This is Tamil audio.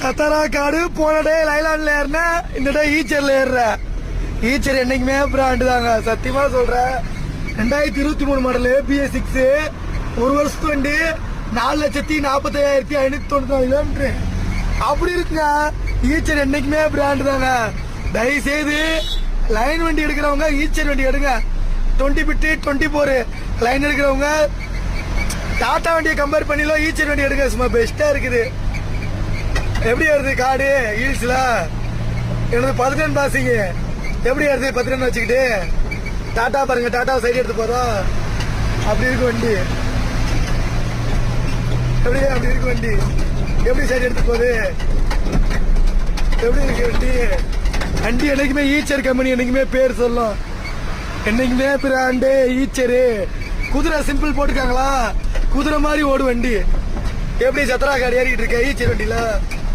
சத்தாரா காடு போன டே லைலாண்ட்ல ஏறின இந்த டே ஈச்சர்ல ஏறுற. ஈச்சர் என்னைக்குமே பிராண்டு தாங்க, சத்தியமா சொல்றேன். 2023 மாடலு BS6 ஒரு வருஷத்து வண்டி 4,45,594 கிலோமீட்டர் அப்படி இருக்குங்க. ஈச்சர் என்னைக்குமே பிராண்டு தாங்க. தயவு செய்து லைன் வண்டி எடுக்கிறவங்க ஈச்சர் வண்டி எடுங்க. 20 பிட்டு 24 லைன் எடுக்கிறவங்க டாடா வண்டியை கம்பேர் பண்ணிலாம் ஈச்சர் வண்டி எடுங்க, சும்மா பெஸ்டா இருக்குது. எப்படி வருது காடு ஹீல்ஸ்ல? எனது 10 பாசிங்க எப்படி வருது 10 வச்சுக்கிட்டு? டாடா பாருங்க, டாடா சைடு எடுத்து போறோம். அப்படி இருக்கு வண்டி, அப்படி இருக்கு வண்டி. எப்படி சைடு எடுத்து போகுது? எப்படி இருக்கு வண்டி? வண்டி என்னைக்குமே ஈச்சர் கம்பெனி என்னைக்குமே பேர் சொல்லும். என்னைக்குமே பிராண்டு ஈச்சரு. குதிரை சிம்பிள் போட்டுருக்காங்களா, குதிரை மாதிரி ஓடு வண்டி. எப்படி சத்தரா காடு ஏறிட்டு இருக்க ஈச்சர் வண்டியில?